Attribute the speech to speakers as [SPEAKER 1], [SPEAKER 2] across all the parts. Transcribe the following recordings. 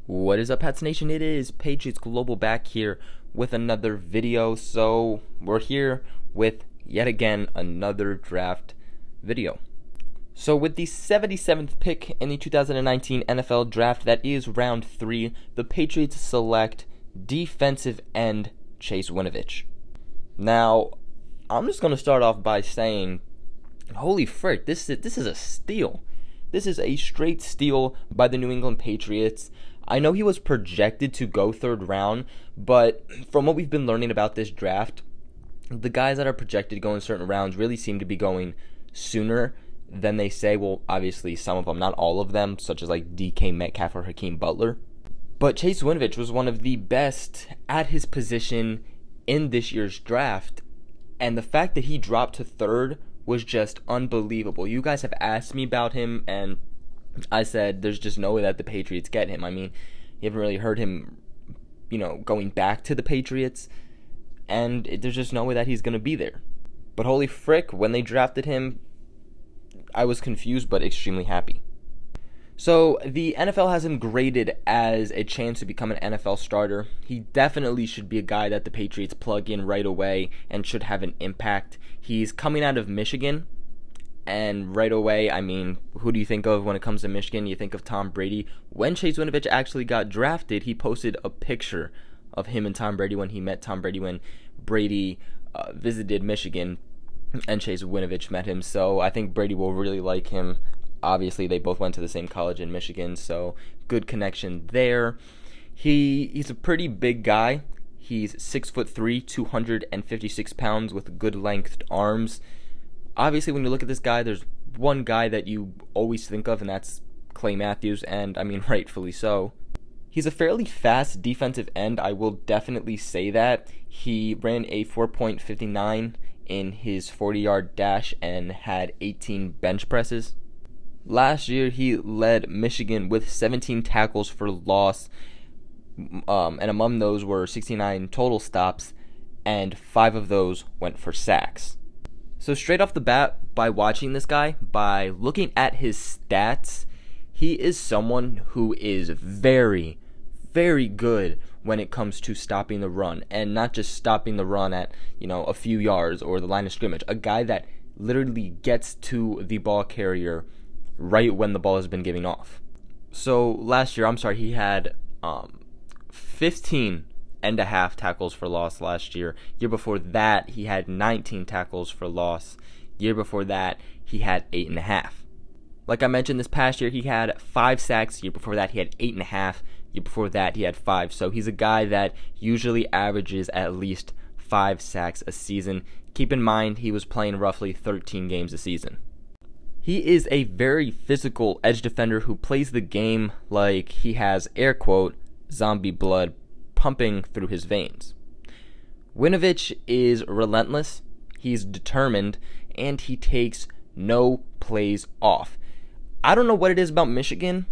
[SPEAKER 1] What is up, Pats Nation? It is Patriots Global back here with another video. So we're here with yet again another draft video. So with the 77th pick in the 2019 NFL Draft, that is round 3, the Patriots select defensive end Chase Winovich. Now, I'm just going to start off by saying, holy frick, this is a steal. This is a straight steal by the New England Patriots. I know he was projected to go third round, but from what we've been learning about this draft, the guys that are projected to go in certain rounds really seem to be going sooner than they say. Well, obviously some of them, not all of them, such as like DK Metcalf or Hakeem Butler. But Chase Winovich was one of the best at his position in this year's draft, and the fact that he dropped to third was just unbelievable. You guys have asked me about him, and I said there's just no way that the Patriots get him. I mean, you haven't really heard him, going back to the Patriots, and there's just no way that he's going to be there. But holy frick, when they drafted him, I was confused but extremely happy. So the NFL has him graded as a chance to become an NFL starter. He definitely should be a guy that the Patriots plug in right away and should have an impact. He's coming out of Michigan, and right away, I mean, who do you think of when it comes to Michigan? You think of Tom Brady. When Chase Winovich actually got drafted, he posted a picture of him and Tom Brady when he met Tom Brady when Brady visited Michigan, and Chase Winovich met him. So I think Brady will really like him. Obviously, they both went to the same college in Michigan, so good connection there. He's a pretty big guy. He's 6'3", 256 pounds with good lengthed arms. Obviously, when you look at this guy, there's one guy that you always think of, and that's Clay Matthews, and I mean, rightfully so. He's a fairly fast defensive end, I will definitely say that. He ran a 4.59 in his 40-yard dash and had 18 bench presses. Last year, he led Michigan with 17 tackles for loss, and among those were 69 total stops, and 5 of those went for sacks. So straight off the bat, by watching this guy, by looking at his stats, he is someone who is very, very good when it comes to stopping the run, and not just stopping the run at, a few yards or the line of scrimmage. A guy that literally gets to the ball carrier right when the ball has been giving off. So last year, he had 15.5 tackles for loss last year. Year before that, he had 19 tackles for loss. Year before that, he had 8.5. Like I mentioned, this past year, he had 5 sacks. Year before that, he had 8.5. Year before that, he had 5. So he's a guy that usually averages at least 5 sacks a season. Keep in mind, he was playing roughly 13 games a season. He is a very physical edge defender who plays the game like he has, air quote, zombie blood pumping through his veins. Winovich is relentless, he's determined, and he takes no plays off. I don't know what it is about Michigan,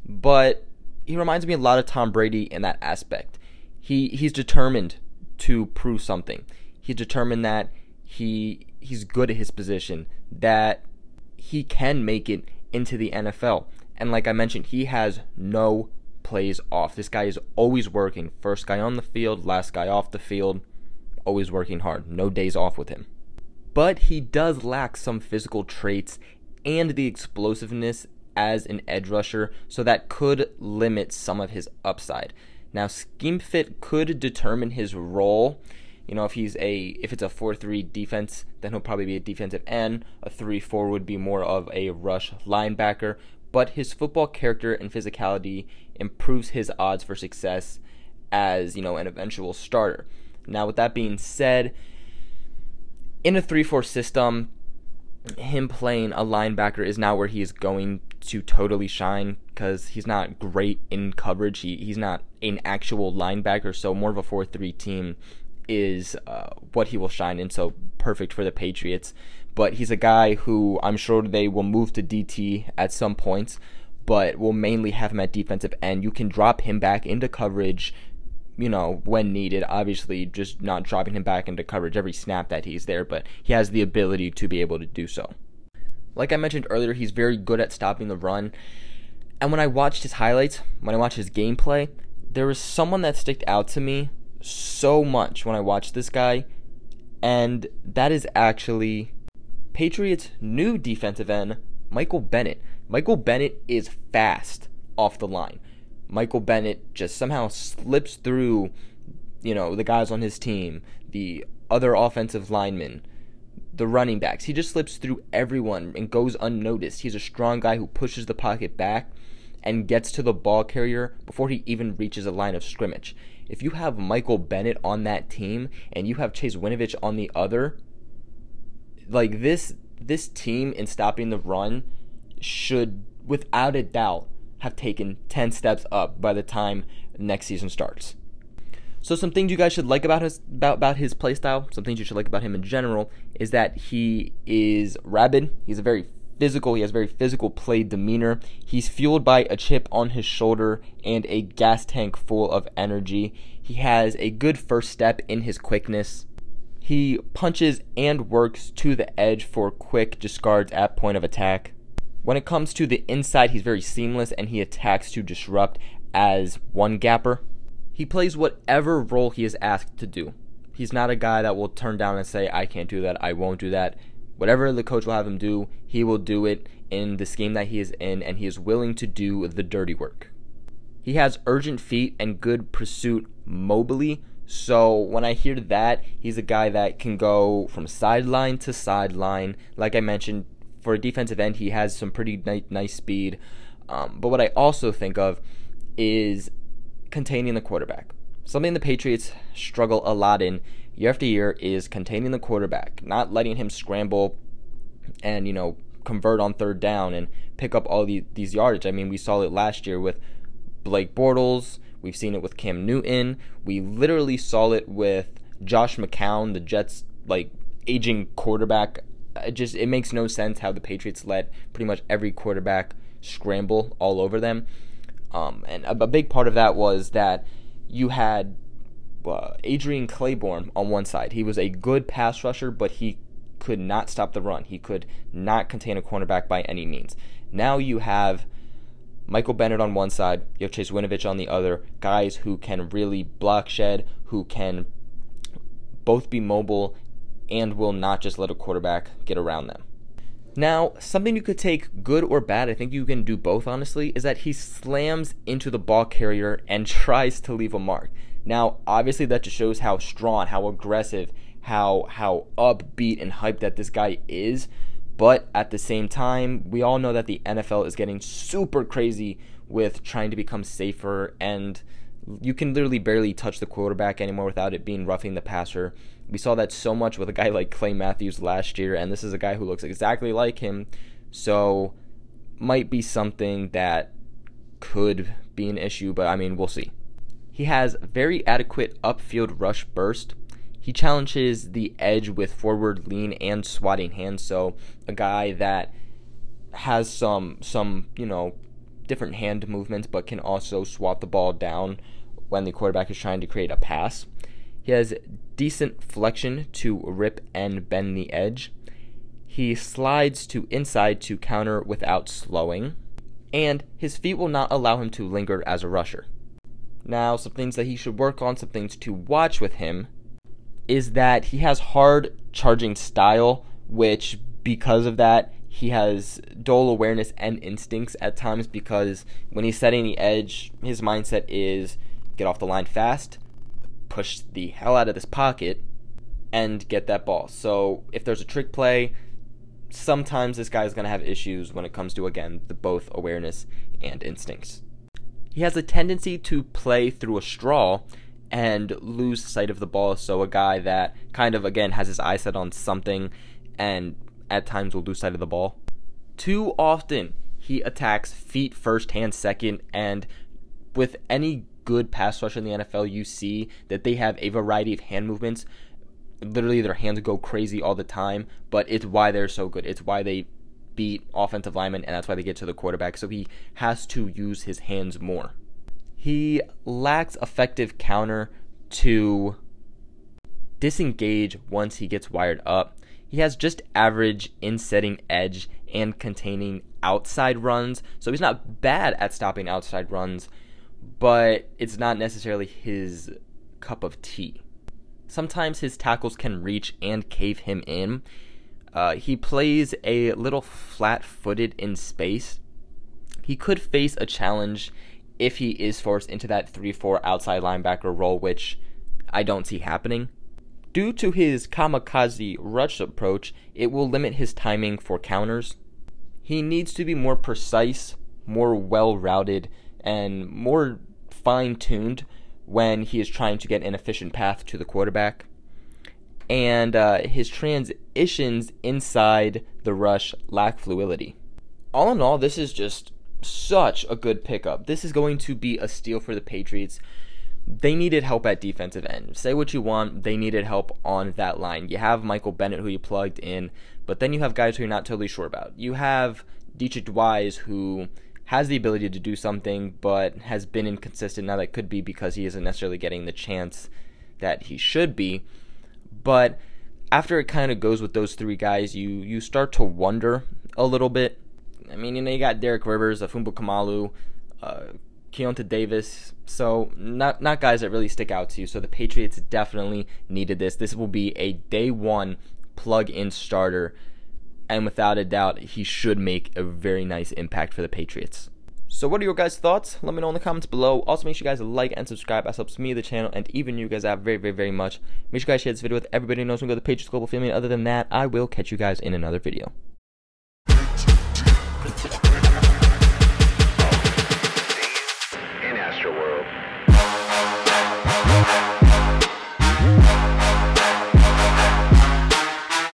[SPEAKER 1] but he reminds me a lot of Tom Brady in that aspect. He's determined to prove something. He's determined that he's good at his position, that he can make it into the NFL. And like I mentioned, he has no plays off. This guy is always working. First guy on the field, last guy off the field, always working hard. No days off with him. But he does lack some physical traits and the explosiveness as an edge rusher, so that could limit some of his upside. Now, scheme fit could determine his role. If it's a 4-3 defense, then he'll probably be a defensive end. A 3-4 would be more of a rush linebacker. But his football character and physicality improves his odds for success as, an eventual starter. Now, with that being said, in a 3-4 system, him playing a linebacker is not where he is going to totally shine, because he's not great in coverage. He's not an actual linebacker, so more of a 4-3 team is what he will shine in, so perfect for the Patriots. But he's a guy who I'm sure they will move to DT at some points, but will mainly have him at defensive end. You can drop him back into coverage, when needed. Obviously, just not dropping him back into coverage every snap that he's there, but he has the ability to be able to do so. Like I mentioned earlier, he's very good at stopping the run. And when I watched his highlights, when I watched his gameplay, there was someone that stuck out to me so much when I watched this guy, and that is actually Patriots' new defensive end, Michael Bennett. Michael Bennett is fast off the line. Michael Bennett just somehow slips through, the guys on his team, the other offensive linemen, the running backs. He just slips through everyone and goes unnoticed. He's a strong guy who pushes the pocket back and gets to the ball carrier before he even reaches a line of scrimmage. If you have Michael Bennett on that team and you have Chase Winovich on the other, like this team in stopping the run should, without a doubt, have taken 10 steps up by the time next season starts. So some things you guys should like about his play style, some things you should like about him in general, is that he is rabid. He has very physical play demeanor. He's fueled by a chip on his shoulder and a gas tank full of energy. He has a good first step in his quickness. He punches and works to the edge for quick discards at point of attack. When it comes to the inside, he's very seamless and he attacks to disrupt as one gapper. He plays whatever role he is asked to do. He's not a guy that will turn down and say, I can't do that, I won't do that. Whatever the coach will have him do, he will do it in the scheme that he is in, and he is willing to do the dirty work. He has urgent feet and good pursuit mobily, so when I hear that, he's a guy that can go from sideline to sideline. Like I mentioned, for a defensive end, he has some pretty nice speed. But what I also think of is containing the quarterback. Something the Patriots struggle a lot in year after year is containing the quarterback, not letting him scramble and, convert on third down and pick up all these yardage. I mean, we saw it last year with Blake Bortles. We've seen it with Cam Newton. We literally saw it with Josh McCown, the Jets, aging quarterback. It makes no sense how the Patriots let pretty much every quarterback scramble all over them. And a big part of that was that you had Adrian Claiborne on one side. He was a good pass rusher, but he could not stop the run. He could not contain a cornerback by any means. Now you have Michael Bennett on one side, you have Chase Winovich on the other, guys who can really block shed, who can both be mobile and will not just let a quarterback get around them. Now, something you could take good or bad, I think you can do both honestly, is that he slams into the ball carrier and tries to leave a mark. Now, obviously that just shows how strong, how aggressive, how upbeat and hyped that this guy is. But at the same time, we all know that the NFL is getting super crazy with trying to become safer, and you can literally barely touch the quarterback anymore without it being roughing the passer. We saw that so much with a guy like Clay Matthews last year, and this is a guy who looks exactly like him, so might be something that could be an issue, but I mean, we'll see. He has very adequate upfield rush burst. He challenges the edge with forward lean and swatting hands, so a guy that has some different hand movements, but can also swat the ball down when the quarterback is trying to create a pass. He has decent flexion to rip and bend the edge. He slides to inside to counter without slowing. And his feet will not allow him to linger as a rusher. Now, some things that he should work on, some things to watch with him, is that he has hard charging style, which because of that, he has dull awareness and instincts at times, because when he's setting the edge, his mindset is get off the line fast, push the hell out of this pocket, and get that ball. So if there's a trick play, sometimes this guy's going to have issues when it comes to, again, both awareness and instincts. He has a tendency to play through a straw and lose sight of the ball, so a guy that kind of, again, has his eyes set on something and at times will lose sight of the ball. Too often, he attacks feet first, hands second, and with any good pass rusher in the NFL, you see that they have a variety of hand movements. Literally, their hands go crazy all the time, but it's why they're so good. It's why they beat offensive linemen, and that's why they get to the quarterback, so he has to use his hands more. He lacks effective counter to disengage once he gets wired up. He has just average in-setting edge and containing outside runs. So he's not bad at stopping outside runs, but it's not necessarily his cup of tea. Sometimes his tackles can reach and cave him in. He plays a little flat-footed in space. He could face a challenge if he is forced into that 3-4 outside linebacker role, which I don't see happening. Due to his kamikaze rush approach, it will limit his timing for counters. He needs to be more precise, more well-routed, and more fine-tuned when he is trying to get an efficient path to the quarterback. And his transitions inside the rush lack fluidity. All in all, this is just such a good pickup. This is going to be a steal for the Patriots. They needed help at defensive end. Say what you want, they needed help on that line. You have Michael Bennett, who you plugged in, but then you have guys who you're not totally sure about. You have Dietrich Wise, who has the ability to do something, but has been inconsistent. Now, that could be because he isn't necessarily getting the chance that he should be. But after it kind of goes with those three guys, you start to wonder a little bit. I mean, you got Derek Rivers, Afumbu Kamalu, Keonta Davis, so not guys that really stick out to you. So the Patriots definitely needed this. This will be a day one plug-in starter, and without a doubt, he should make a very nice impact for the Patriots. So what are your guys' thoughts? Let me know in the comments below. Also, make sure you guys like and subscribe. That helps me, the channel, and even you guys out very, very, very much. Make sure you guys share this video with everybody who knows when to go to the Patriots Global Family. Other than that, I will catch you guys in another video.